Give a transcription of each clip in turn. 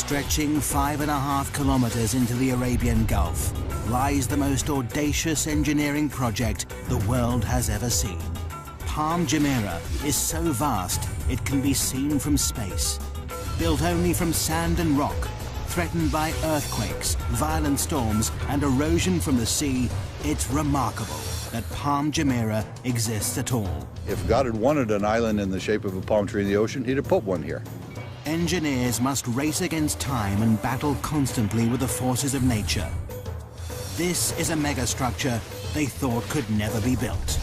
Stretching 5.5 kilometers into the Arabian Gulf lies the most audacious engineering project the world has ever seen. Palm Jumeirah is so vast it can be seen from space. Built only from sand and rock, threatened by earthquakes, violent storms and erosion from the sea, it's remarkable that Palm Jumeirah exists at all. If God had wanted an island in the shape of a palm tree in the ocean, he'd have put one here. Engineers must race against time and battle constantly with the forces of nature. This is a megastructure they thought could never be built.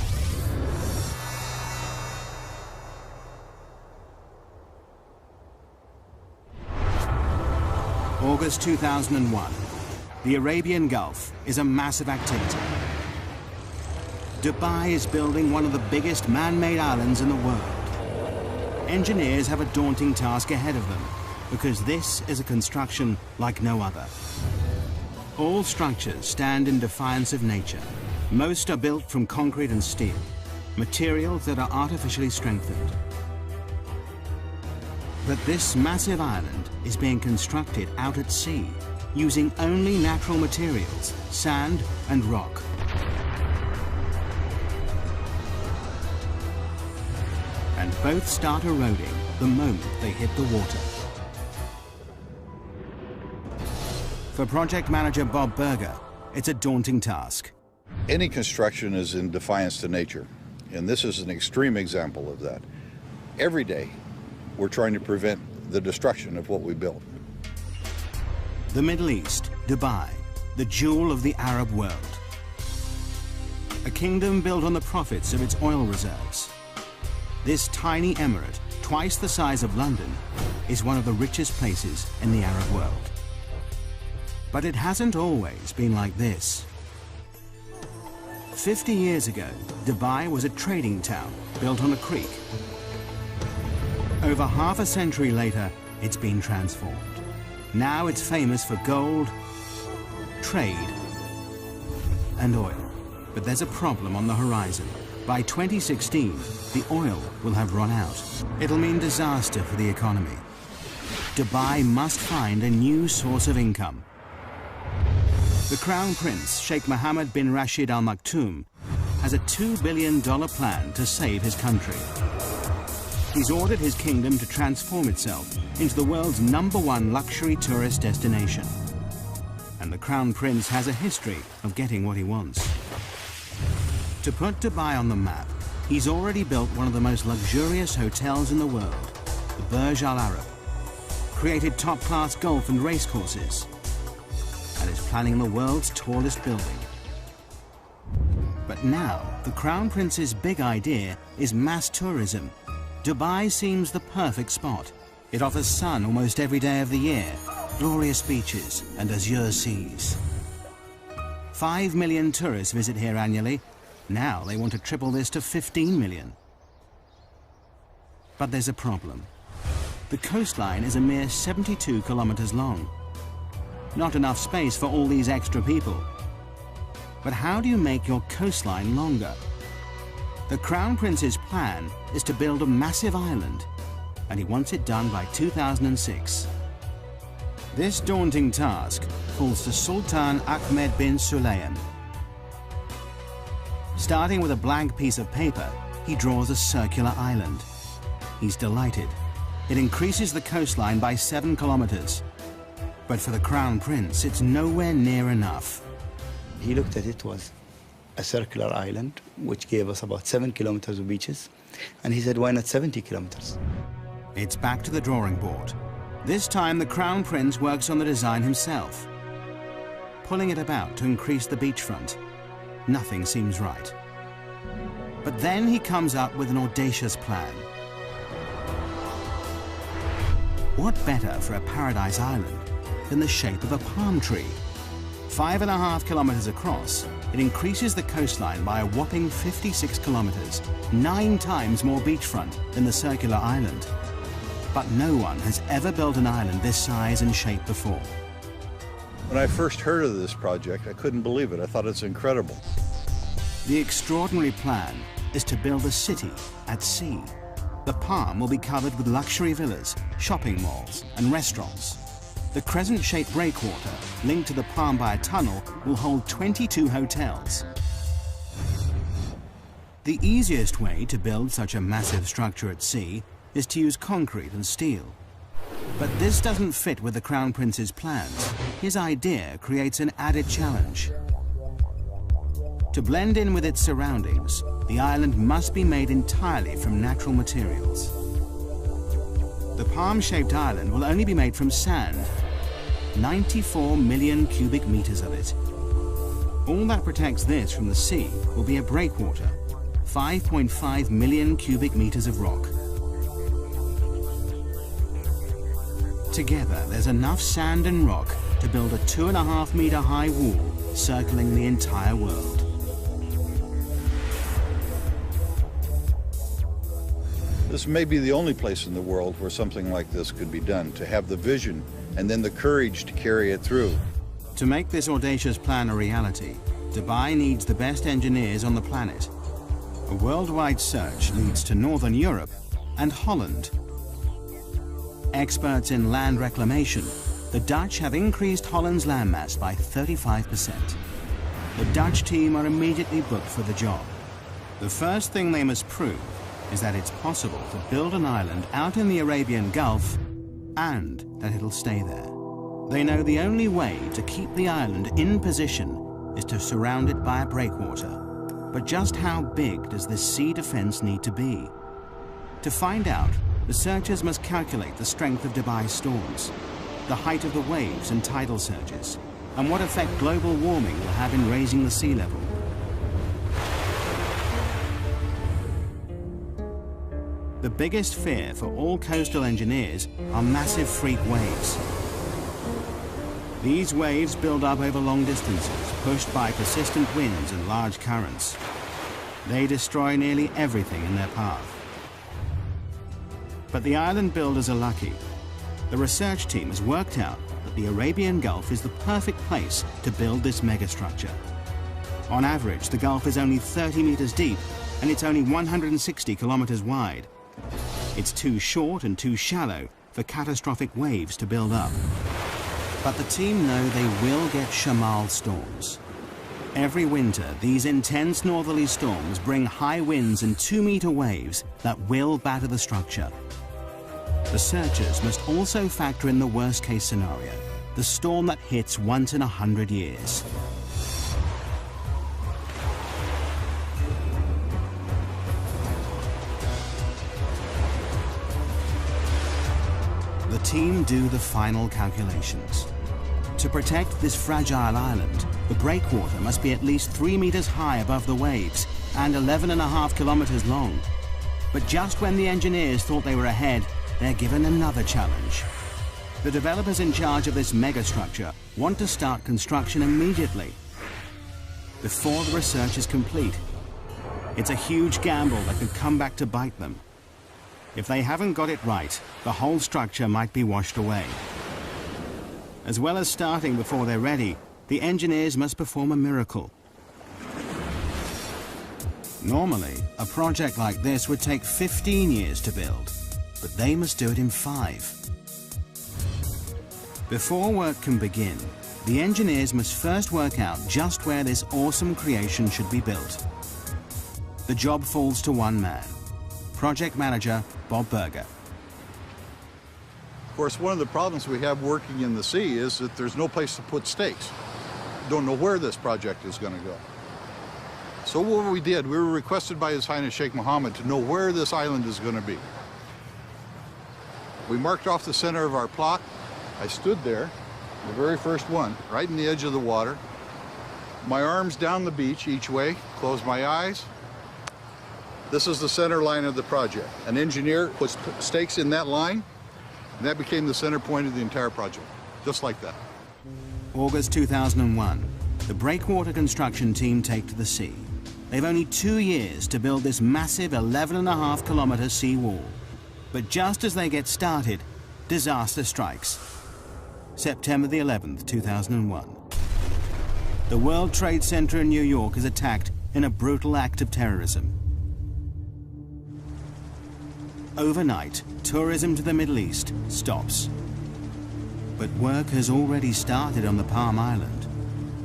August 2001. The Arabian Gulf is a massive activity. Dubai is building one of the biggest man-made islands in the world. Engineers have a daunting task ahead of them because this is a construction like no other. All structures stand in defiance of nature. Most are built from concrete and steel, materials that are artificially strengthened. But this massive island is being constructed out at sea using only natural materials, sand and rock. And both start eroding the moment they hit the water. For project manager Bob Berger, it's a daunting task. Any construction is in defiance to nature, and this is an extreme example of that. Every day, we're trying to prevent the destruction of what we built. The Middle East, Dubai, the jewel of the Arab world. A kingdom built on the profits of its oil reserves. This tiny emirate, twice the size of London, is one of the richest places in the Arab world. But it hasn't always been like this. 50 years ago, Dubai was a trading town built on a creek. Over half a century later, it's been transformed. Now it's famous for gold, trade, and oil. But there's a problem on the horizon. By 2016, the oil will have run out. It'll mean disaster for the economy. Dubai must find a new source of income. The Crown Prince, Sheikh Mohammed bin Rashid Al Maktoum, has a $2 billion plan to save his country. He's ordered his kingdom to transform itself into the world's #1 luxury tourist destination. And the Crown Prince has a history of getting what he wants. To put Dubai on the map, he's already built one of the most luxurious hotels in the world, the Burj Al Arab, created top-class golf and race courses, and is planning the world's tallest building. But now, the Crown Prince's big idea is mass tourism. Dubai seems the perfect spot. It offers sun almost every day of the year, glorious beaches and azure seas. 5 million tourists visit here annually. Now they want to triple this to 15 million. But there's a problem. The coastline is a mere 72 kilometers long. Not enough space for all these extra people. But how do you make your coastline longer? The Crown Prince's plan is to build a massive island, and he wants it done by 2006. This daunting task falls to Sultan Ahmed bin Sulayem. Starting with a blank piece of paper, he draws a circular island. He's delighted. It increases the coastline by 7 kilometers. But for the Crown Prince, it's nowhere near enough. He looked at it was a circular island, which gave us about 7 kilometers of beaches. And he said, why not 70 kilometers? It's back to the drawing board. This time, the Crown Prince works on the design himself, pulling it about to increase the beachfront. Nothing seems right. But then he comes up with an audacious plan. What better for a paradise island than the shape of a palm tree? 5.5 kilometers across, it increases the coastline by a whopping 56 kilometers, 9 times more beachfront than the circular island. But no one has ever built an island this size and shape before. When I first heard of this project, I couldn't believe it. I thought it's incredible. The extraordinary plan is to build a city at sea. The palm will be covered with luxury villas, shopping malls, and restaurants. The crescent-shaped breakwater, linked to the palm by a tunnel, will hold 22 hotels. The easiest way to build such a massive structure at sea is to use concrete and steel. But this doesn't fit with the Crown Prince's plans. His idea creates an added challenge. To blend in with its surroundings, the island must be made entirely from natural materials. The palm-shaped island will only be made from sand, 94 million cubic meters of it. All that protects this from the sea will be a breakwater, 5.5 million cubic meters of rock. Together, there's enough sand and rock to build a 2.5 meter high wall circling the entire world. This may be the only place in the world where something like this could be done, to have the vision and then the courage to carry it through. To make this audacious plan a reality, Dubai needs the best engineers on the planet. A worldwide search leads to Northern Europe and Holland. Experts in land reclamation, the Dutch have increased Holland's landmass by 35%. The Dutch team are immediately booked for the job. The first thing they must prove is that it's possible to build an island out in the Arabian Gulf and that it'll stay there. They know the only way to keep the island in position is to surround it by a breakwater. But just how big does this sea defense need to be? To find out, the searchers must calculate the strength of Dubai's storms, the height of the waves and tidal surges, and what effect global warming will have in raising the sea level. The biggest fear for all coastal engineers are massive freak waves. These waves build up over long distances, pushed by persistent winds and large currents. They destroy nearly everything in their path. But the island builders are lucky. The research team has worked out that the Arabian Gulf is the perfect place to build this megastructure. On average, the Gulf is only 30 meters deep, and it's only 160 kilometers wide. It's too short and too shallow for catastrophic waves to build up. But the team know they will get Shamal storms. Every winter, these intense northerly storms bring high winds and 2-meter waves that will batter the structure. The searchers must also factor in the worst-case scenario, the storm that hits once in 100 years. The team do the final calculations. To protect this fragile island, the breakwater must be at least 3 meters high above the waves and 11.5 kilometers long. But just when the engineers thought they were ahead, they're given another challenge. The developers in charge of this megastructure want to start construction immediately, before the research is complete. It's a huge gamble that could come back to bite them. If they haven't got it right, the whole structure might be washed away. As well as starting before they're ready, the engineers must perform a miracle. Normally, a project like this would take 15 years to build, but they must do it in 5. Before work can begin, the engineers must first work out just where this awesome creation should be built. The job falls to one man, project manager Bob Berger. Of course, one of the problems we have working in the sea is that there's no place to put stakes. Don't know where this project is going to go. So what we did, we were requested by His Highness Sheikh Mohammed to know where this island is going to be. We marked off the center of our plot. I stood there, the very first one, right in the edge of the water. My arms down the beach each way, closed my eyes. This is the center line of the project. An engineer puts stakes in that line, and that became the center point of the entire project, just like that. August 2001, the breakwater construction team take to the sea. They've only 2 years to build this massive 11.5 kilometer sea wall. But just as they get started, disaster strikes. September the 11th, 2001. The World Trade Center in New York is attacked in a brutal act of terrorism. Overnight, tourism to the Middle East stops. But work has already started on the Palm Island.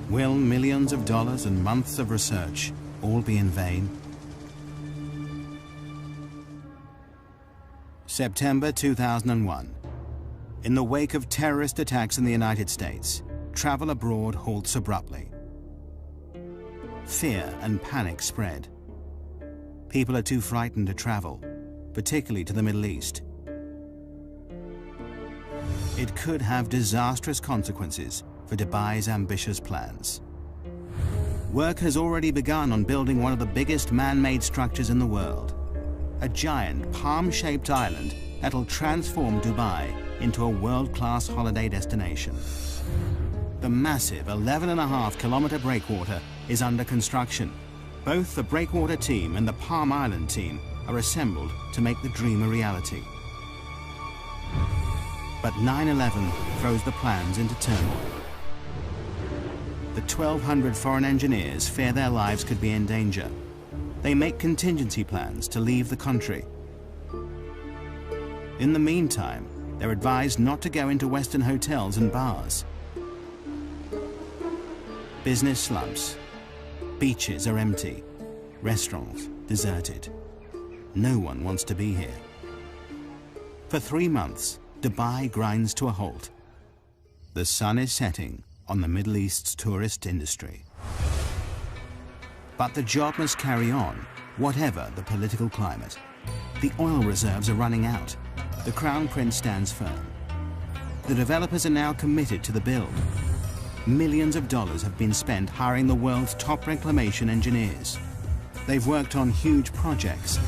Will millions of dollars and months of research all be in vain? September 2001. In the wake of terrorist attacks in the United States, travel abroad halts abruptly. Fear and panic spread. People are too frightened to travel, particularly to the Middle East. It could have disastrous consequences for Dubai's ambitious plans. Work has already begun on building one of the biggest man-made structures in the world. A giant palm-shaped island that'll transform Dubai into a world-class holiday destination. The massive 11.5-kilometer breakwater is under construction. Both the breakwater team and the Palm Island team are assembled to make the dream a reality. But 9/11 throws the plans into turmoil. The 1,200 foreign engineers fear their lives could be in danger. They make contingency plans to leave the country. In the meantime, they're advised not to go into Western hotels and bars. Business slumps. Beaches are empty. Restaurants deserted. No one wants to be here. For 3 months, Dubai grinds to a halt. The sun is setting on the Middle East's tourist industry. But the job must carry on, whatever the political climate. The oil reserves are running out. The Crown Prince stands firm. The developers are now committed to the build. Millions of dollars have been spent hiring the world's top reclamation engineers. They've worked on huge projects,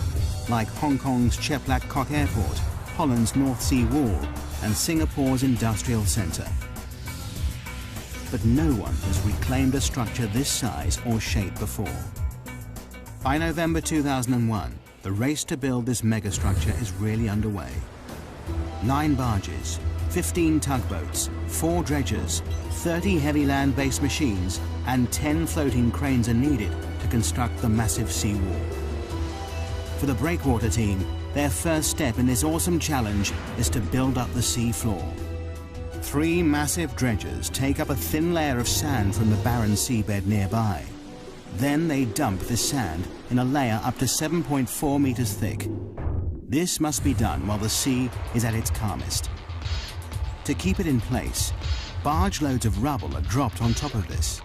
like Hong Kong's Chek Lap Kok Airport, Holland's North Sea Wall, and Singapore's Industrial Centre. But no one has reclaimed a structure this size or shape before. By November 2001, the race to build this megastructure is really underway. 9 barges, 15 tugboats, 4 dredgers, 30 heavy land-based machines, and 10 floating cranes are needed to construct the massive seawall. For the breakwater team, their first step in this awesome challenge is to build up the sea floor. 3 massive dredgers take up a thin layer of sand from the barren seabed nearby. Then they dump this sand in a layer up to 7.4 meters thick. This must be done while the sea is at its calmest. To keep it in place, barge loads of rubble are dropped on top of this.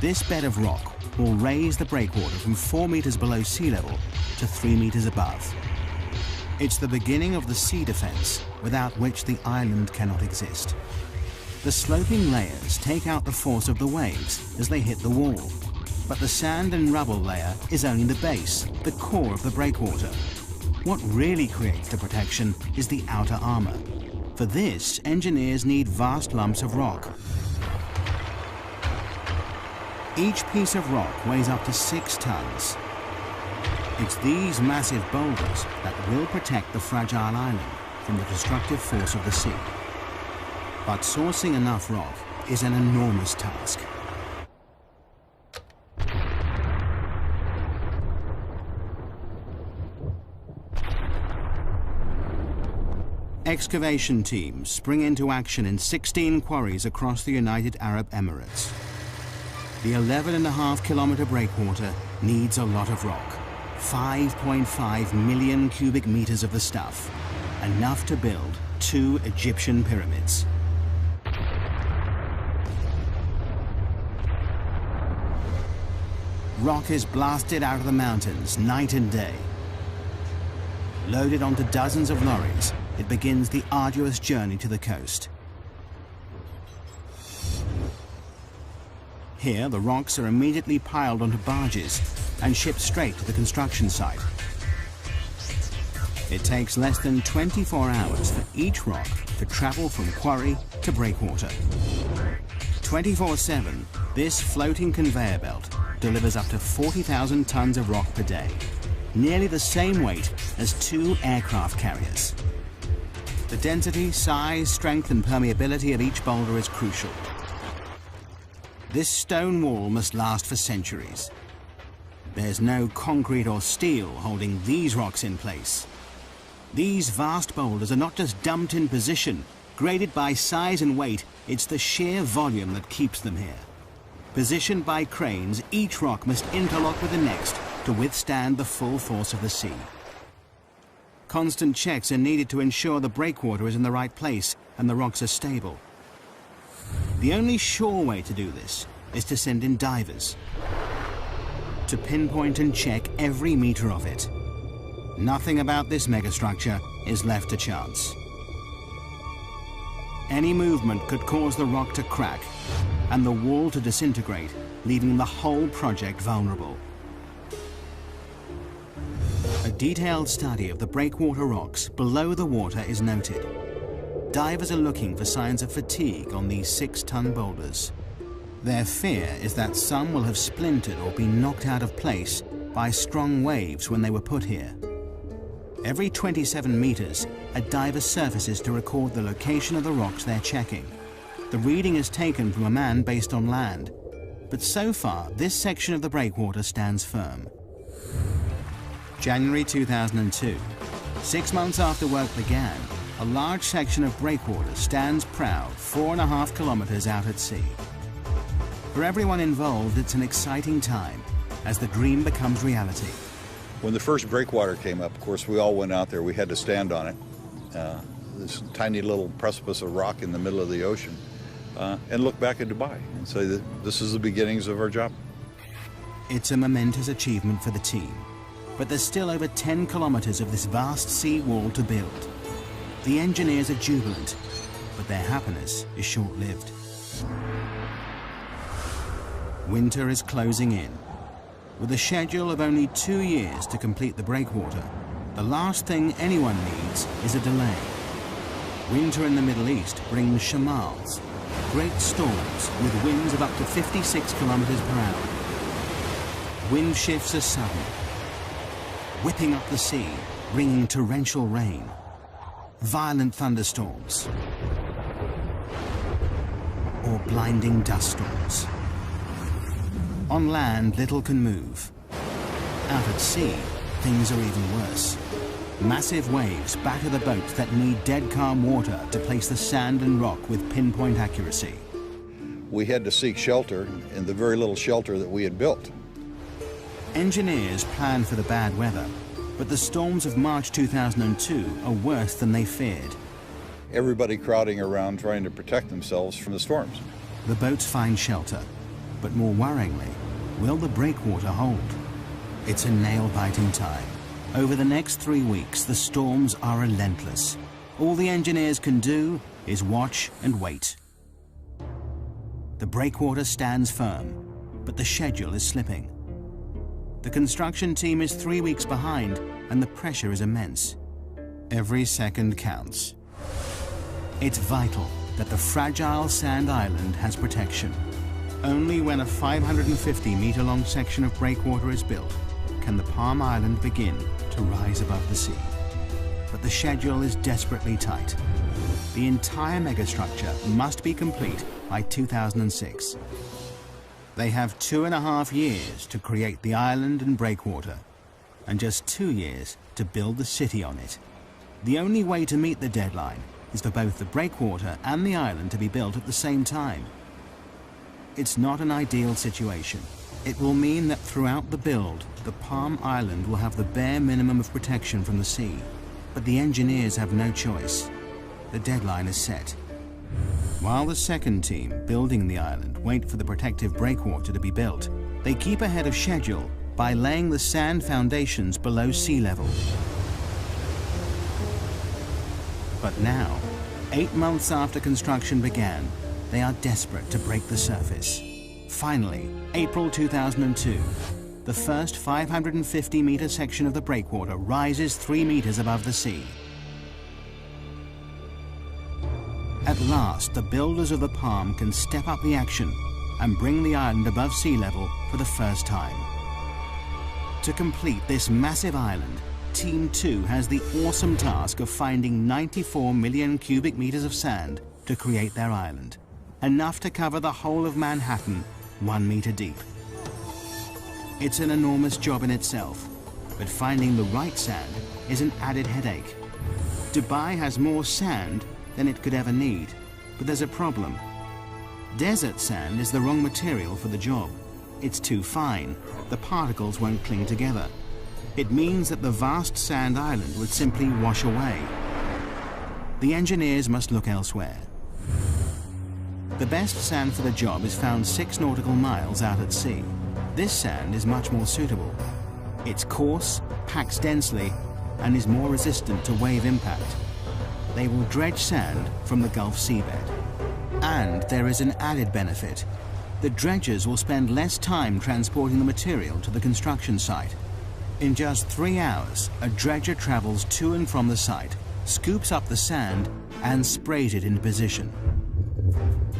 This bed of rock will raise the breakwater from 4 meters below sea level to 3 meters above. It's the beginning of the sea defense, without which the island cannot exist. The sloping layers take out the force of the waves as they hit the wall. But the sand and rubble layer is only the base, the core of the breakwater. What really creates the protection is the outer armor. For this, engineers need vast lumps of rock. Each piece of rock weighs up to 6 tons. It's these massive boulders that will protect the fragile island from the destructive force of the sea. But sourcing enough rock is an enormous task. Excavation teams spring into action in 16 quarries across the United Arab Emirates. The 11.5-kilometer breakwater needs a lot of rock. 5.5 million cubic meters of the stuff, enough to build 2 Egyptian pyramids. Rock is blasted out of the mountains night and day. Loaded onto dozens of lorries, it begins the arduous journey to the coast. Here, the rocks are immediately piled onto barges and shipped straight to the construction site. It takes less than 24 hours for each rock to travel from quarry to breakwater. 24/7, this floating conveyor belt delivers up to 40,000 tons of rock per day, nearly the same weight as 2 aircraft carriers. The density, size, strength, and permeability of each boulder is crucial. This stone wall must last for centuries. There's no concrete or steel holding these rocks in place. These vast boulders are not just dumped in position, Graded by size and weight, it's the sheer volume that keeps them here. Positioned by cranes, each rock must interlock with the next to withstand the full force of the sea. Constant checks are needed to ensure the breakwater is in the right place and the rocks are stable. The only sure way to do this is to send in divers to pinpoint and check every meter of it. Nothing about this megastructure is left to chance. Any movement could cause the rock to crack and the wall to disintegrate, leaving the whole project vulnerable. A detailed study of the breakwater rocks below the water is noted. Divers are looking for signs of fatigue on these 6-ton boulders. Their fear is that some will have splintered or been knocked out of place by strong waves when they were put here. Every 27 meters, a diver surfaces to record the location of the rocks they're checking. The reading is taken from a man based on land, but so far this section of the breakwater stands firm. January 2002. 6 months after work began, a large section of breakwater stands proud 4.5 kilometers out at sea. For everyone involved, it's an exciting time as the dream becomes reality. When the first breakwater came up, of course, we all went out there. We had to stand on it. This tiny little precipice of rock in the middle of the ocean, and look back at Dubai and say that this is the beginnings of our job. It's a momentous achievement for the team, but there's still over 10 kilometers of this vast sea wall to build. The engineers are jubilant, but their happiness is short-lived. Winter is closing in. With a schedule of only 2 years to complete the breakwater, the last thing anyone needs is a delay. Winter in the Middle East brings shamals, great storms with winds of up to 56 kilometers per hour. Wind shifts are sudden, whipping up the sea, bringing torrential rain, violent thunderstorms, or blinding dust storms. On land, little can move. Out at sea, things are even worse. Massive waves batter the boats that need dead calm water to place the sand and rock with pinpoint accuracy. We had to seek shelter in the very little shelter that we had built. Engineers planned for the bad weather, but the storms of March 2002 are worse than they feared. Everybody crowding around trying to protect themselves from the storms. The boats find shelter, but more worryingly, will the breakwater hold? It's a nail-biting time. Over the next 3 weeks, the storms are relentless. All the engineers can do is watch and wait. The breakwater stands firm, but the schedule is slipping. The construction team is 3 weeks behind, and the pressure is immense. Every second counts. It's vital that the fragile sand island has protection. Only when a 550-meter-long section of breakwater is built can the Palm Island begin to rise above the sea. But the schedule is desperately tight. The entire megastructure must be complete by 2006. They have 2.5 years to create the island and breakwater, and just 2 years to build the city on it. The only way to meet the deadline is for both the breakwater and the island to be built at the same time. It's not an ideal situation. It will mean that throughout the build, the Palm Island will have the bare minimum of protection from the sea. But the engineers have no choice. The deadline is set. While the second team building the island wait for the protective breakwater to be built, they keep ahead of schedule by laying the sand foundations below sea level. But now, 8 months after construction began, they are desperate to break the surface. Finally, April 2002, the first 550-meter section of the breakwater rises 3 meters above the sea. At last, the builders of the Palm can step up the action and bring the island above sea level for the first time. To complete this massive island, Team 2 has the awesome task of finding 94 million cubic meters of sand to create their island, enough to cover the whole of Manhattan 1 meter deep. It's an enormous job in itself, but finding the right sand is an added headache. Dubai has more sand than it could ever need. But there's a problem. Desert sand is the wrong material for the job. It's too fine. The particles won't cling together. It means that the vast sand island would simply wash away. The engineers must look elsewhere. The best sand for the job is found 6 nautical miles out at sea. This sand is much more suitable. It's coarse, packs densely, and is more resistant to wave impact. They will dredge sand from the Gulf seabed. And there is an added benefit. The dredgers will spend less time transporting the material to the construction site. In just 3 hours, a dredger travels to and from the site, scoops up the sand, and sprays it into position.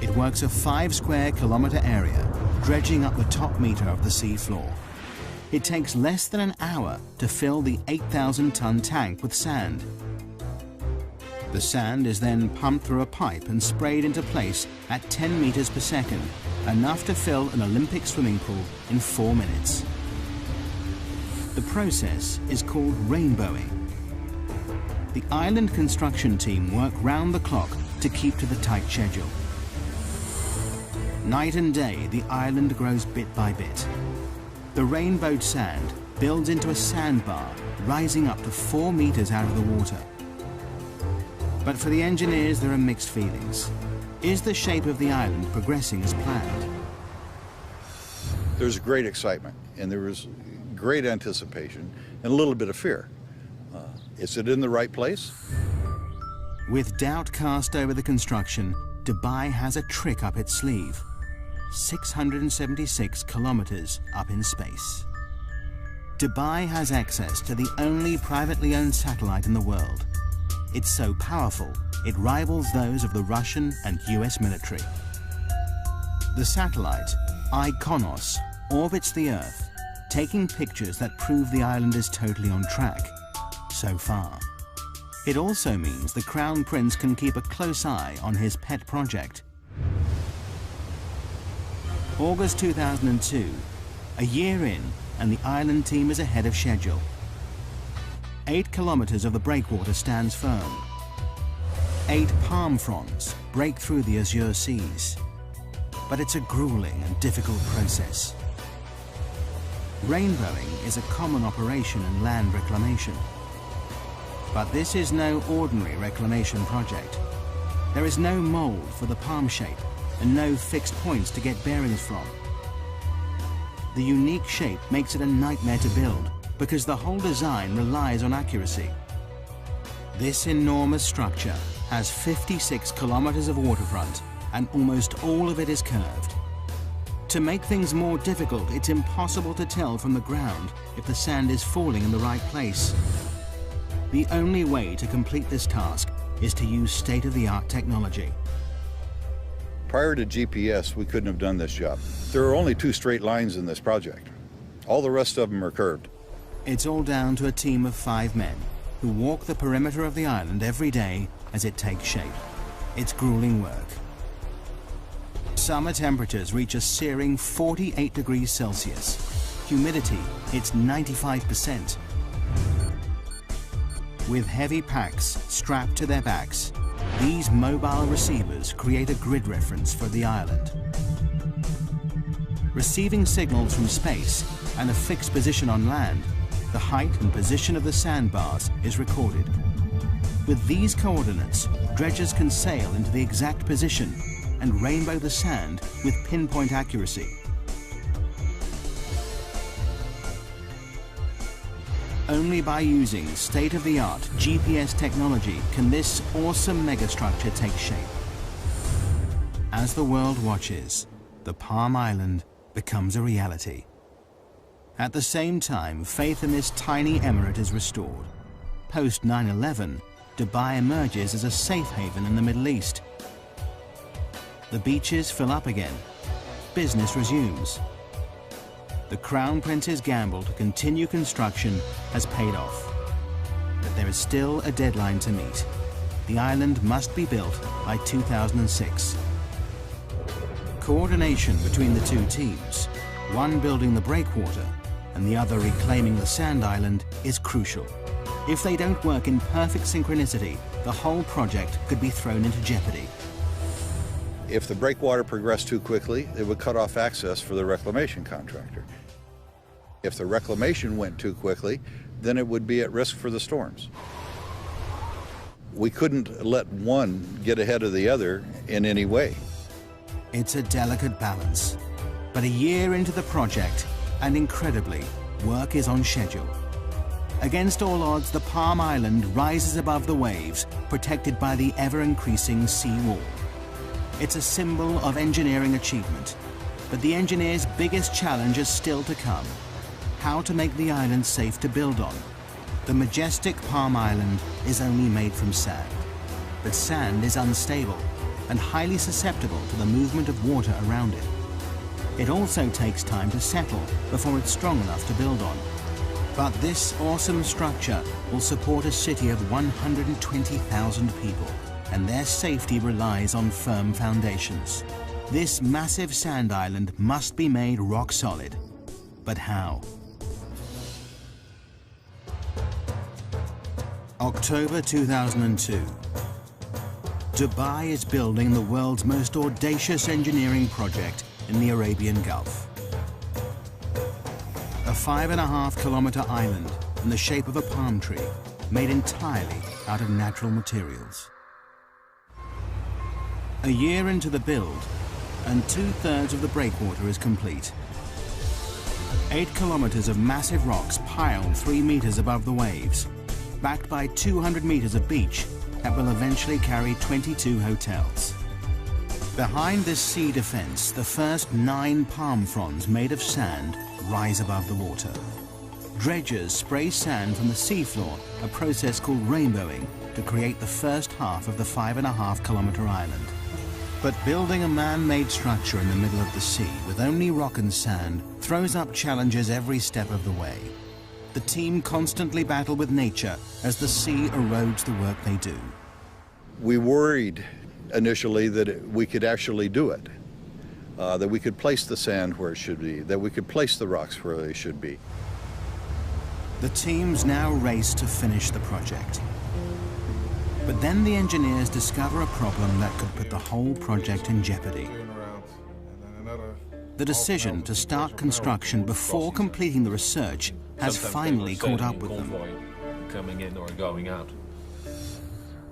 It works a 5 square kilometer area, dredging up the top meter of the sea floor. It takes less than an hour to fill the 8,000-ton tank with sand. The sand is then pumped through a pipe and sprayed into place at 10 meters per second, enough to fill an Olympic swimming pool in 4 minutes. The process is called rainbowing. The island construction team work round the clock to keep to the tight schedule. Night and day, the island grows bit by bit. The rainbowed sand builds into a sandbar, rising up to 4 meters out of the water. But for the engineers, there are mixed feelings. Is the shape of the island progressing as planned? There's great excitement, and there was great anticipation and a little bit of fear. Is it in the right place? With doubt cast over the construction, Dubai has a trick up its sleeve. 676 kilometers up in space. Dubai has access to the only privately owned satellite in the world. It's so powerful, it rivals those of the Russian and US military. The satellite, IKONOS, orbits the Earth, taking pictures that prove the island is totally on track, so far. It also means the Crown Prince can keep a close eye on his pet project. August 2002, a year in, and the island team is ahead of schedule. 8 kilometers of the breakwater stands firm. 8 palm fronds break through the azure seas. But it's a grueling and difficult process. Rainbowing is a common operation in land reclamation. But this is no ordinary reclamation project. There is no mold for the palm shape and no fixed points to get bearings from. The unique shape makes it a nightmare to build because the whole design relies on accuracy. This enormous structure has 56 kilometers of waterfront and almost all of it is curved. To make things more difficult, it's impossible to tell from the ground if the sand is falling in the right place. The only way to complete this task is to use state-of-the-art technology. Prior to GPS, we couldn't have done this job. There are only 2 straight lines in this project. All the rest of them are curved. It's all down to a team of 5 men who walk the perimeter of the island every day as it takes shape. It's grueling work. Summer temperatures reach a searing 48 degrees Celsius. Humidity hits 95%. With heavy packs strapped to their backs, these mobile receivers create a grid reference for the island. Receiving signals from space and a fixed position on land, the height and position of the sandbars is recorded. With these coordinates, dredgers can sail into the exact position and rainbow the sand with pinpoint accuracy. Only by using state-of-the-art GPS technology can this awesome megastructure take shape. As the world watches, the Palm Island becomes a reality. At the same time, faith in this tiny emirate is restored. Post 9/11, Dubai emerges as a safe haven in the Middle East. The beaches fill up again. Business resumes. The Crown Prince's gamble to continue construction has paid off. But there is still a deadline to meet. The island must be built by 2006. Coordination between the 2 teams, one building the breakwater and the other reclaiming the sand island, is crucial. If they don't work in perfect synchronicity, the whole project could be thrown into jeopardy. If the breakwater progressed too quickly, it would cut off access for the reclamation contractor. If the reclamation went too quickly, then it would be at risk for the storms. We couldn't let one get ahead of the other in any way. It's a delicate balance, but a year into the project, and incredibly, work is on schedule. Against all odds, the Palm Island rises above the waves, protected by the ever-increasing sea wall. It's a symbol of engineering achievement, but the engineers' biggest challenge is still to come: how to make the island safe to build on. The majestic Palm Island is only made from sand, but sand is unstable and highly susceptible to the movement of water around it. It also takes time to settle before it's strong enough to build on. But this awesome structure will support a city of 120,000 people, and their safety relies on firm foundations. This massive sand island must be made rock solid. But how? October 2002. Dubai is building the world's most audacious engineering project in the Arabian Gulf. A 5.5-kilometer island in the shape of a palm tree, made entirely out of natural materials. A year into the build, and 2/3 of the breakwater is complete. 8 kilometers of massive rocks piled 3 meters above the waves, backed by 200 meters of beach that will eventually carry 22 hotels. Behind this sea defense, the first 9 palm fronds made of sand rise above the water. Dredgers spray sand from the seafloor, a process called rainbowing, to create the first half of the 5.5-kilometer island. But building a man-made structure in the middle of the sea with only rock and sand throws up challenges every step of the way. The team constantly battle with nature as the sea erodes the work they do. We worried initially that we could actually do it, that we could place the sand where it should be, that we could place the rocks where they should be. The teams now race to finish the project. But then the engineers discover a problem that could put the whole project in jeopardy. The decision to start construction before completing the research has finally caught up with them. Coming in or going out.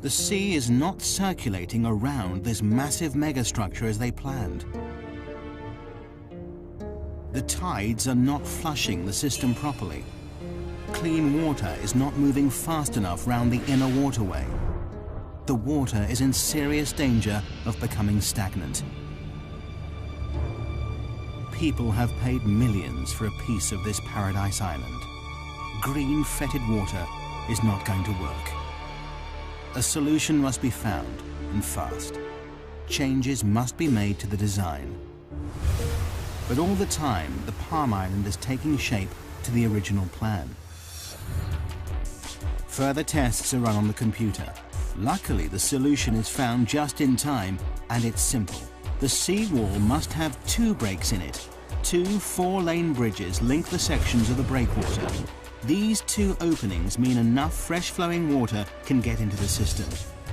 The sea is not circulating around this massive megastructure as they planned. The tides are not flushing the system properly. Clean water is not moving fast enough round the inner waterway. The water is in serious danger of becoming stagnant. People have paid millions for a piece of this paradise island. Green, fetid water is not going to work. A solution must be found, and fast. Changes must be made to the design. But all the time, the Palm Island is taking shape to the original plan. Further tests are run on the computer. Luckily, the solution is found just in time, and it's simple. The seawall must have 2 breaks in it. 2 4-lane bridges link the sections of the breakwater. These 2 openings mean enough fresh-flowing water can get into the system.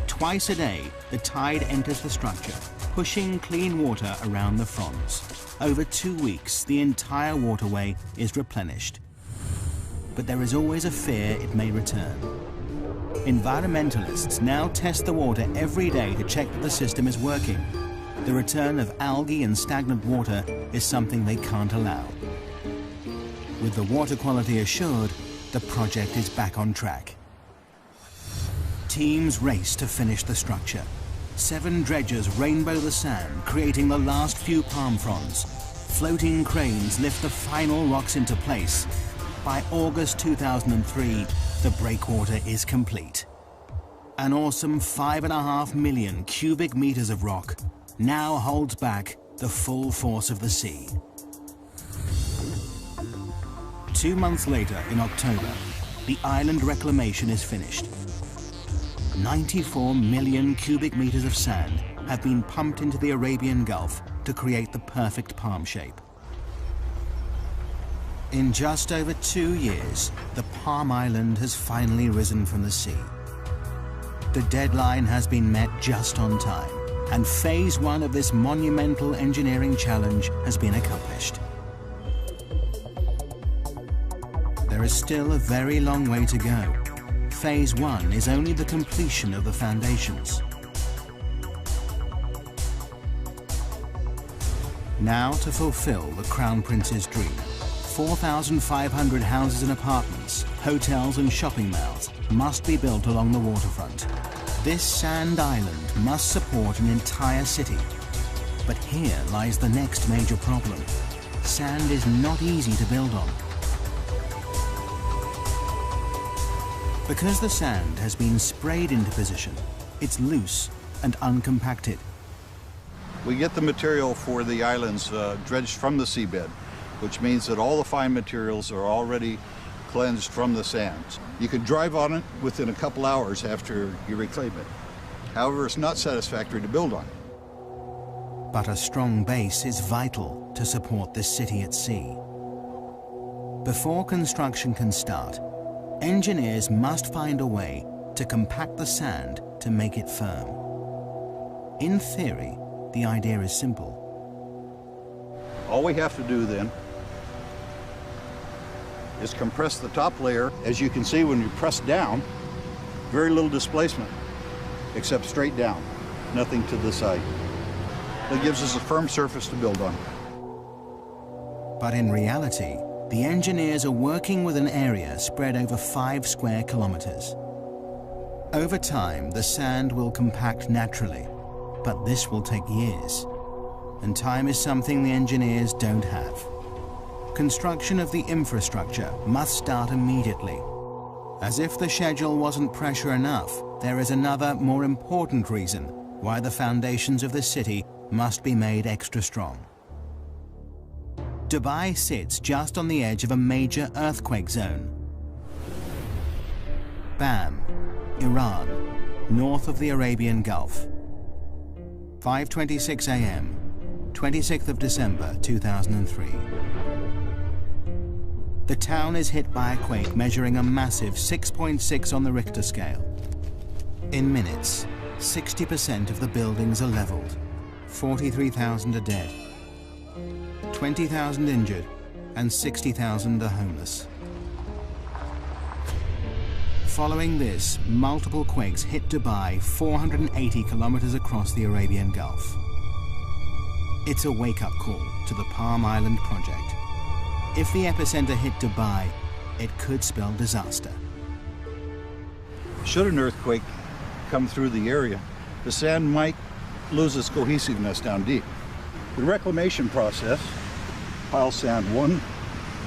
Twice a day, the tide enters the structure, pushing clean water around the fronds. Over 2 weeks, the entire waterway is replenished. But there is always a fear it may return. Environmentalists now test the water every day to check that the system is working. The return of algae and stagnant water is something they can't allow. With the water quality assured, the project is back on track. Teams race to finish the structure. 7 dredgers rainbow the sand, creating the last few palm fronds. Floating cranes lift the final rocks into place. By August 2003, the breakwater is complete. An awesome 5.5 million cubic meters of rock now holds back the full force of the sea. 2 months later, in October, the island reclamation is finished. 94 million cubic meters of sand have been pumped into the Arabian Gulf to create the perfect palm shape. In just over 2 years, the Palm Island has finally risen from the sea. The deadline has been met just on time, and phase 1 of this monumental engineering challenge has been accomplished. There is still a very long way to go. Phase 1 is only the completion of the foundations. Now to fulfill the Crown Prince's dream. 4,500 houses and apartments, hotels and shopping malls must be built along the waterfront. This sand island must support an entire city. But here lies the next major problem. Sand is not easy to build on. Because the sand has been sprayed into position, it's loose and uncompacted. We get the material for the islands dredged from the seabed, which means that all the fine materials are already cleansed from the sands. You can drive on it within a couple hours after you reclaim it. However, it's not satisfactory to build on. But a strong base is vital to support this city at sea. Before construction can start, engineers must find a way to compact the sand to make it firm. In theory, the idea is simple. All we have to do then is compress the top layer. As you can see, when you press down, very little displacement, except straight down, nothing to the side. That gives us a firm surface to build on. But in reality, the engineers are working with an area spread over 5 square kilometers. Over time, the sand will compact naturally, but this will take years. And time is something the engineers don't have. Construction of the infrastructure must start immediately. As if the schedule wasn't pressure enough, there is another, more important reason why the foundations of the city must be made extra strong. Dubai sits just on the edge of a major earthquake zone. Bam, Iran, north of the Arabian Gulf. 5:26 a.m., 26th of December 2003. The town is hit by a quake measuring a massive 6.6 on the Richter scale. In minutes, 60% of the buildings are leveled. 43,000 are dead. 20,000 injured, and 60,000 are homeless. Following this, multiple quakes hit Dubai 480 kilometers across the Arabian Gulf. It's a wake-up call to the Palm Island project. If the epicenter hit Dubai, it could spell disaster. Should an earthquake come through the area, the sand might lose its cohesiveness down deep. The reclamation process piles sand one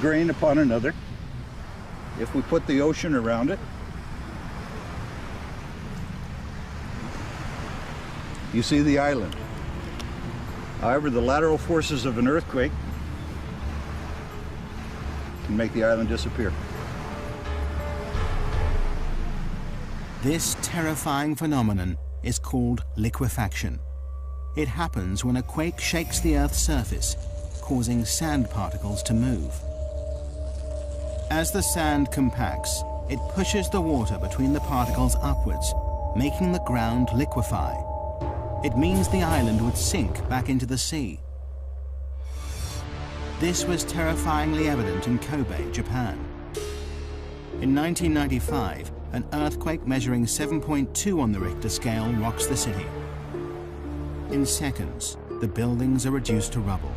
grain upon another. If we put the ocean around it, you see the island. However, the lateral forces of an earthquake can make the island disappear. This terrifying phenomenon is called liquefaction. It happens when a quake shakes the Earth's surface, causing sand particles to move. As the sand compacts, it pushes the water between the particles upwards, making the ground liquefy. It means the island would sink back into the sea. This was terrifyingly evident in Kobe, Japan. In 1995, an earthquake measuring 7.2 on the Richter scale rocks the city. In seconds, the buildings are reduced to rubble.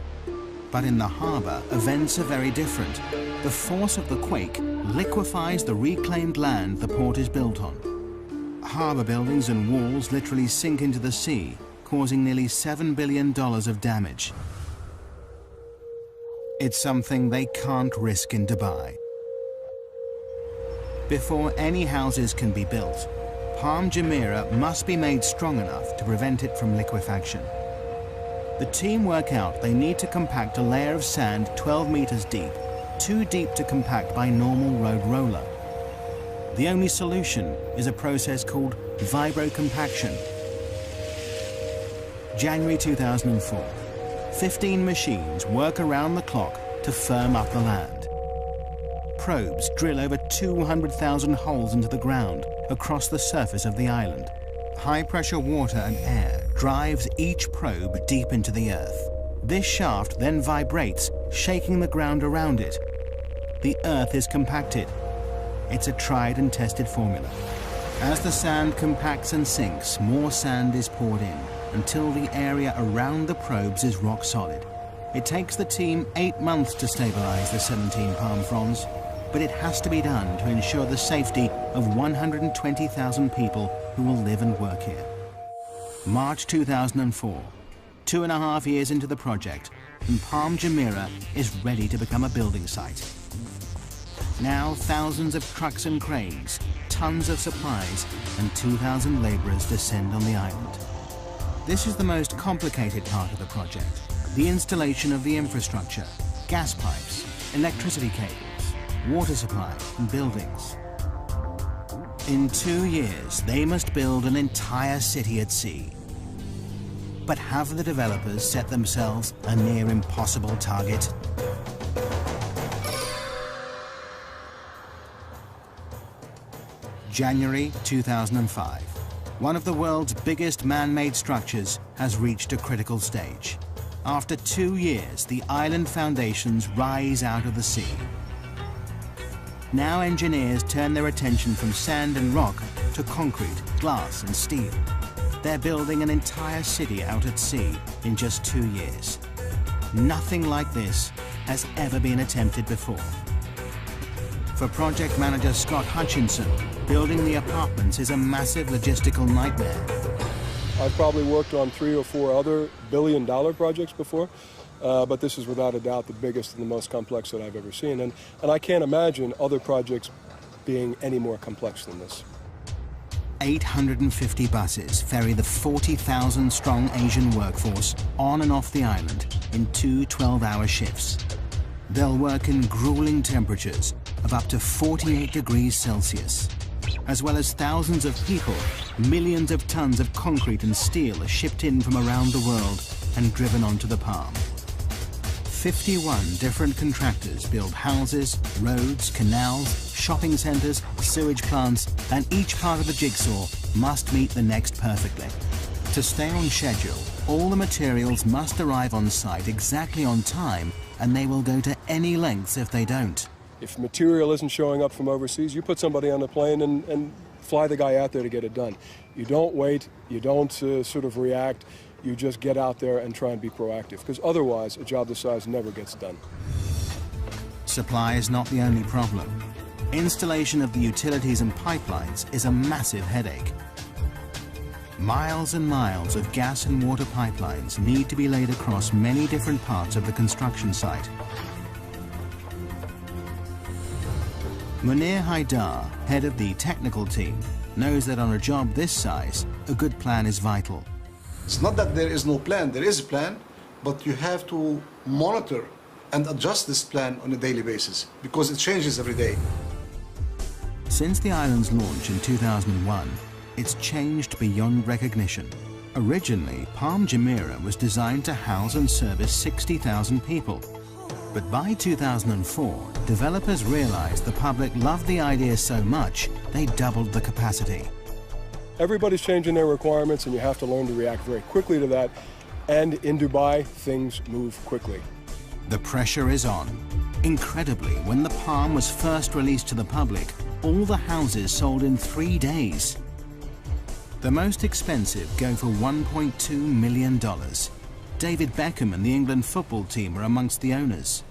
But in the harbor, events are very different. The force of the quake liquefies the reclaimed land the port is built on. Harbor buildings and walls literally sink into the sea, causing nearly $7 billion of damage. It's something they can't risk in Dubai. Before any houses can be built, Palm Jumeirah must be made strong enough to prevent it from liquefaction. The team work out they need to compact a layer of sand 12 meters deep, too deep to compact by normal road roller. The only solution is a process called vibrocompaction. January 2004. 15 machines work around the clock to firm up the land. Probes drill over 200,000 holes into the ground across the surface of the island. high-pressure water and air drives each probe deep into the earth. This shaft then vibrates, shaking the ground around it. The earth is compacted. It's a tried and tested formula. As the sand compacts and sinks, more sand is poured in until the area around the probes is rock solid. It takes the team 8 months to stabilize the 17 palm fronds, but it has to be done to ensure the safety of 120,000 people who will live and work here. March 2004, 2.5 years into the project, and Palm Jumeirah is ready to become a building site. Now thousands of trucks and cranes, tons of supplies, and 2,000 laborers descend on the island. This is the most complicated part of the project, the installation of the infrastructure, gas pipes, electricity cables, water supply, and buildings. In 2 years, they must build an entire city at sea. But have the developers set themselves a near impossible target? January 2005. One of the world's biggest man-made structures has reached a critical stage. After 2 years, the island foundations rise out of the sea. Now engineers turn their attention from sand and rock to concrete, glass and steel. They're building an entire city out at sea in just 2 years. Nothing like this has ever been attempted before. For project manager Scott Hutchinson, building the apartments is a massive logistical nightmare. I've probably worked on 3 or 4 other billion-dollar projects before, but this is without a doubt the biggest and the most complex that I've ever seen. And I can't imagine other projects being any more complex than this. 850 buses ferry the 40,000-strong Asian workforce on and off the island in 2 12-hour shifts. They'll work in grueling temperatures of up to 48 degrees Celsius. As well as thousands of people, millions of tons of concrete and steel are shipped in from around the world and driven onto the Palm. 51 different contractors build houses, roads, canals, shopping centres, sewage plants, and each part of the jigsaw must meet the next perfectly. To stay on schedule, all the materials must arrive on site exactly on time, and they will go to any lengths if they don't. If material isn't showing up from overseas, you put somebody on the plane and fly the guy out there to get it done. You don't wait, you don't sort of react, you just get out there and try and be proactive, because otherwise a job this size never gets done. Supply is not the only problem. Installation of the utilities and pipelines is a massive headache. Miles and miles of gas and water pipelines need to be laid across many different parts of the construction site. Munir Haidar, head of the technical team, knows that on a job this size, a good plan is vital. It's not that there is no plan, there is a plan, but you have to monitor and adjust this plan on a daily basis because it changes every day. Since the island's launch in 2001, it's changed beyond recognition. Originally, Palm Jumeirah was designed to house and service 60,000 people. But by 2004, developers realized the public loved the idea so much, they doubled the capacity. Everybody's changing their requirements, and you have to learn to react very quickly to that. And in Dubai, things move quickly. The pressure is on. Incredibly, when the Palm was first released to the public, all the houses sold in 3 days. The most expensive go for $1.2 million. David Beckham and the England football team are amongst the owners.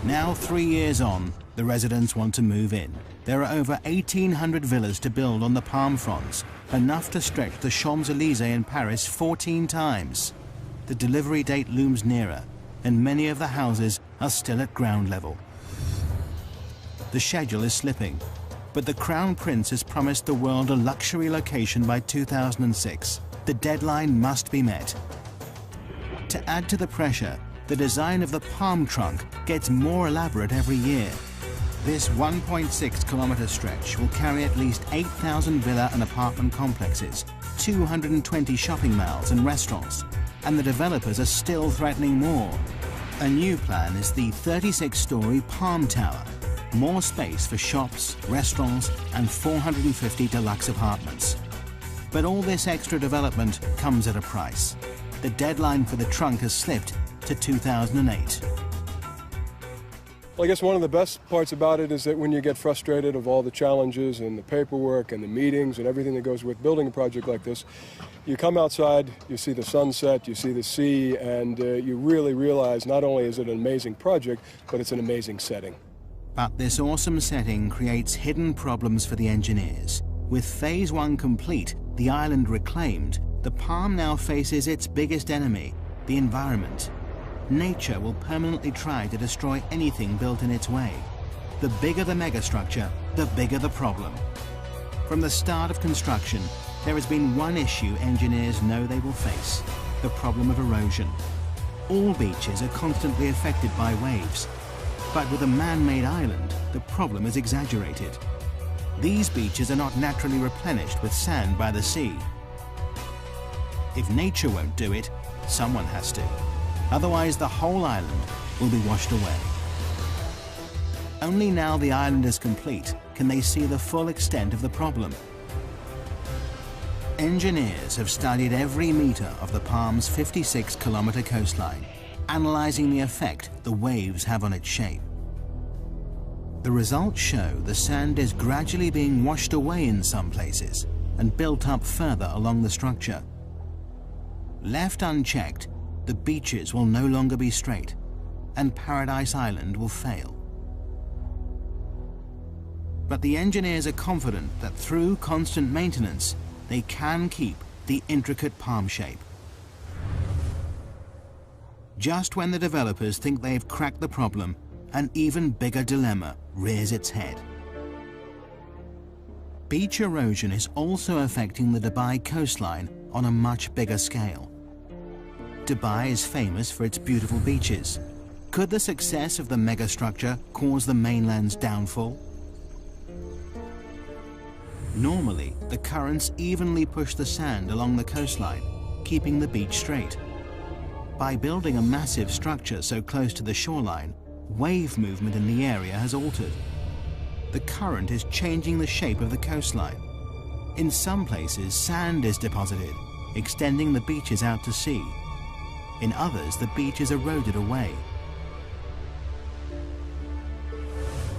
Now, 3 years on, the residents want to move in. There are over 1,800 villas to build on the palm fronds, enough to stretch the Champs-Élysées in Paris 14 times. The delivery date looms nearer, and many of the houses are still at ground level. The schedule is slipping, but the Crown Prince has promised the world a luxury location by 2006. The deadline must be met. To add to the pressure, the design of the palm trunk gets more elaborate every year. This 1.6-kilometer stretch will carry at least 8,000 villa and apartment complexes, 220 shopping malls and restaurants, and the developers are still threatening more. A new plan is the 36-story Palm Tower, more space for shops, restaurants, and 450 deluxe apartments. But all this extra development comes at a price. The deadline for the trunk has slipped to 2008. Well, I guess one of the best parts about it is that when you get frustrated of all the challenges and the paperwork and the meetings and everything that goes with building a project like this, you come outside, you see the sunset, you see the sea, and you really realize not only is it an amazing project, but it's an amazing setting. But this awesome setting creates hidden problems for the engineers. With Phase 1 complete, the island reclaimed, the Palm now faces its biggest enemy, the environment. Nature will permanently try to destroy anything built in its way. The bigger the megastructure, the bigger the problem. From the start of construction, there has been one issue engineers know they will face: the problem of erosion. All beaches are constantly affected by waves, but with a man-made island, the problem is exaggerated. These beaches are not naturally replenished with sand by the sea. If nature won't do it, someone has to. Otherwise, the whole island will be washed away. Only now the island is complete can they see the full extent of the problem. Engineers have studied every meter of the Palm's 56-kilometer coastline, analyzing the effect the waves have on its shape. The results show the sand is gradually being washed away in some places and built up further along the structure. Left unchecked, the beaches will no longer be straight, and Paradise Island will fail. But the engineers are confident that through constant maintenance, they can keep the intricate palm shape. Just when the developers think they've cracked the problem, an even bigger dilemma rears its head. Beach erosion is also affecting the Dubai coastline on a much bigger scale. Dubai is famous for its beautiful beaches. Could the success of the megastructure cause the mainland's downfall? Normally, the currents evenly push the sand along the coastline, keeping the beach straight. By building a massive structure so close to the shoreline, wave movement in the area has altered. The current is changing the shape of the coastline. In some places, sand is deposited, extending the beaches out to sea. In others, the beach is eroded away.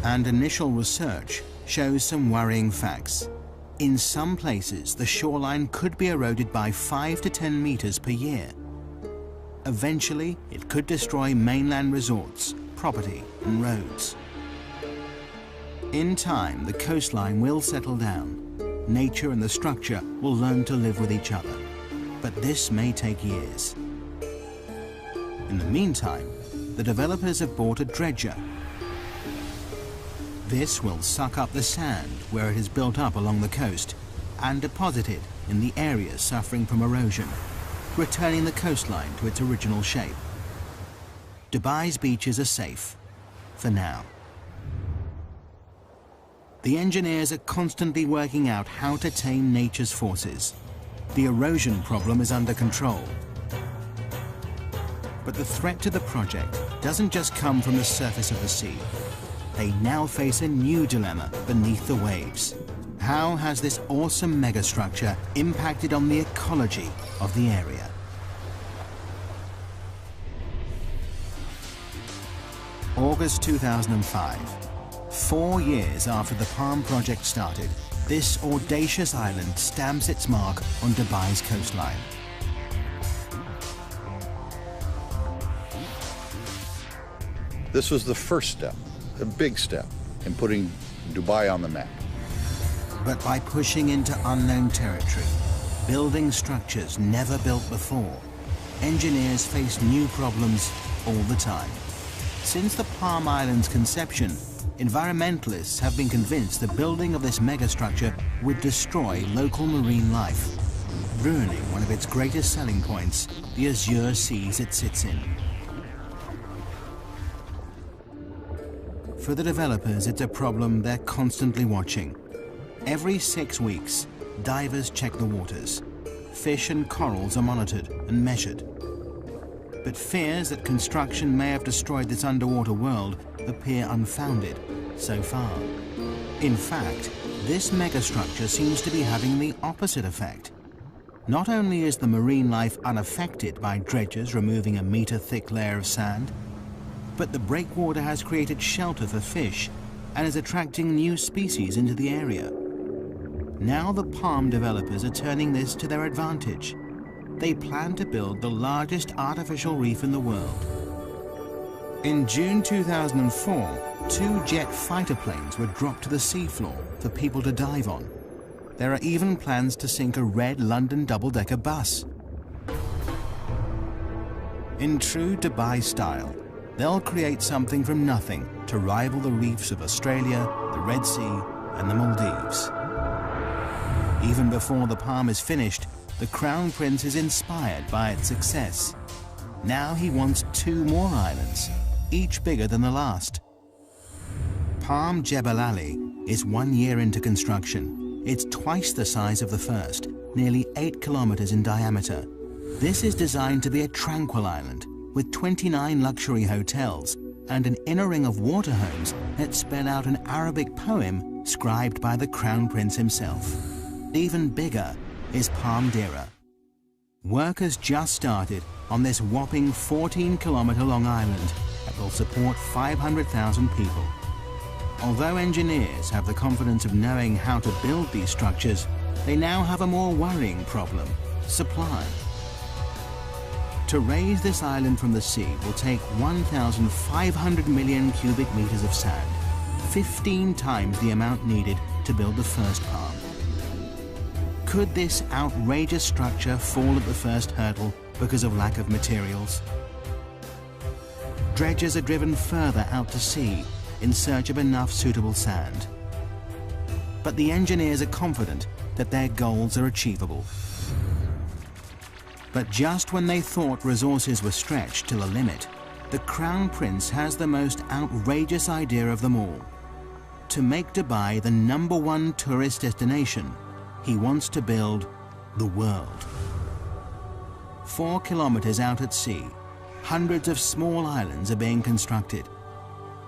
And initial research shows some worrying facts. In some places, the shoreline could be eroded by 5 to 10 meters per year. Eventually, it could destroy mainland resorts, property, and roads. In time, the coastline will settle down. Nature and the structure will learn to live with each other. But this may take years. In the meantime, the developers have bought a dredger. This will suck up the sand where it is built up along the coast and deposit it in the areas suffering from erosion, returning the coastline to its original shape. Dubai's beaches are safe, for now. The engineers are constantly working out how to tame nature's forces. The erosion problem is under control. But the threat to the project doesn't just come from the surface of the sea. They now face a new dilemma beneath the waves. How has this awesome megastructure impacted on the ecology of the area? August 2005. 4 years after the Palm project started, this audacious island stamps its mark on Dubai's coastline. This was the first step, a big step, in putting Dubai on the map. But by pushing into unknown territory, building structures never built before, engineers face new problems all the time. Since the Palm Island's conception, environmentalists have been convinced the building of this megastructure would destroy local marine life, ruining one of its greatest selling points, the azure seas it sits in. For the developers, it's a problem they're constantly watching. Every 6 weeks, divers check the waters. Fish and corals are monitored and measured. But fears that construction may have destroyed this underwater world appear unfounded so far. In fact, this megastructure seems to be having the opposite effect. Not only is the marine life unaffected by dredgers removing a meter-thick layer of sand, but the breakwater has created shelter for fish and is attracting new species into the area. Now the palm developers are turning this to their advantage. They plan to build the largest artificial reef in the world. In June 2004, 2 jet fighter planes were dropped to the seafloor for people to dive on. There are even plans to sink a red London double-decker bus. In true Dubai style, they'll create something from nothing to rival the reefs of Australia, the Red Sea, and the Maldives. Even before the palm is finished, the Crown Prince is inspired by its success. Now he wants 2 more islands, each bigger than the last. Palm Jebel Ali is 1 year into construction. It's twice the size of the first, nearly 8 kilometers in diameter. This is designed to be a tranquil island with 29 luxury hotels and an inner ring of water homes that spell out an Arabic poem scribed by the Crown Prince himself. Even bigger is Palm Dira. Work has just started on this whopping 14-kilometer-long island that will support 500,000 people. Although engineers have the confidence of knowing how to build these structures, they now have a more worrying problem: supply. To raise this island from the sea will take 1,500 million cubic meters of sand, 15 times the amount needed to build the first palm. Could this outrageous structure fall at the first hurdle because of lack of materials? Dredgers are driven further out to sea in search of enough suitable sand. But the engineers are confident that their goals are achievable. But just when they thought resources were stretched to the limit, the Crown Prince has the most outrageous idea of them all. To make Dubai the #1 tourist destination, he wants to build the world. 4 kilometers out at sea, hundreds of small islands are being constructed.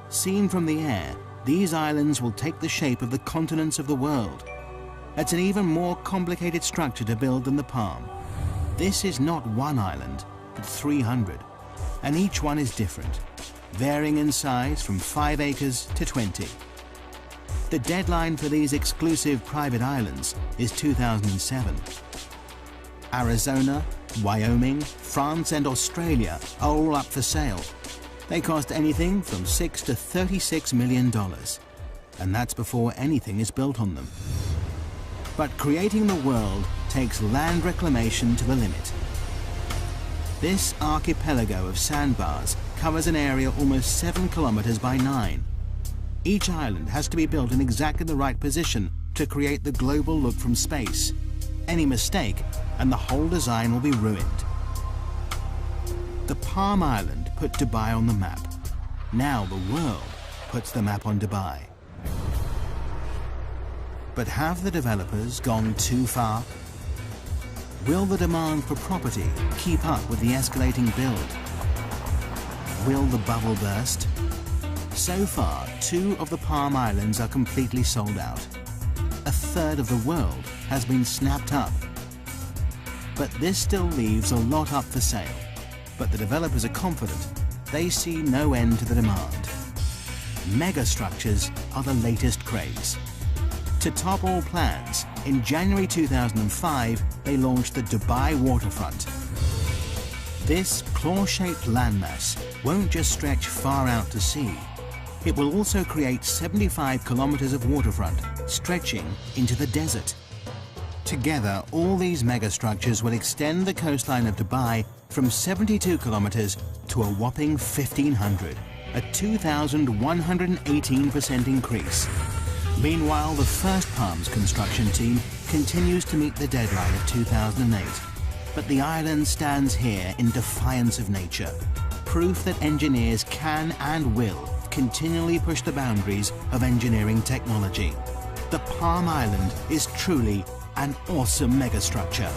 Seen from the air, these islands will take the shape of the continents of the world. It's an even more complicated structure to build than the palm. This is not 1 island, but 300, and each one is different, varying in size from 5 acres to 20. The deadline for these exclusive private islands is 2007. Arizona, Wyoming, France and Australia are all up for sale. They cost anything from $6 to $36 million, and that's before anything is built on them. But creating the world takes land reclamation to the limit. This archipelago of sandbars covers an area almost 7 kilometers by 9. Each island has to be built in exactly the right position to create the global look from space. Any mistake, and the whole design will be ruined. The Palm Island put Dubai on the map. Now the world puts the map on Dubai. But have the developers gone too far? Will the demand for property keep up with the escalating build? Will the bubble burst? So far, 2 of the Palm Islands are completely sold out. A third of the world has been snapped up. But this still leaves a lot up for sale. But the developers are confident they see no end to the demand. Megastructures are the latest craze. To top all plans, in January 2005, they launched the Dubai waterfront. This claw-shaped landmass won't just stretch far out to sea. It will also create 75 kilometers of waterfront, stretching into the desert. Together, all these megastructures will extend the coastline of Dubai from 72 kilometers to a whopping 1,500, a 2,118% increase. Meanwhile, the first Palm's construction team continues to meet the deadline of 2008. But the island stands here in defiance of nature, proof that engineers can and will continually push the boundaries of engineering technology. The Palm Island is truly an awesome megastructure.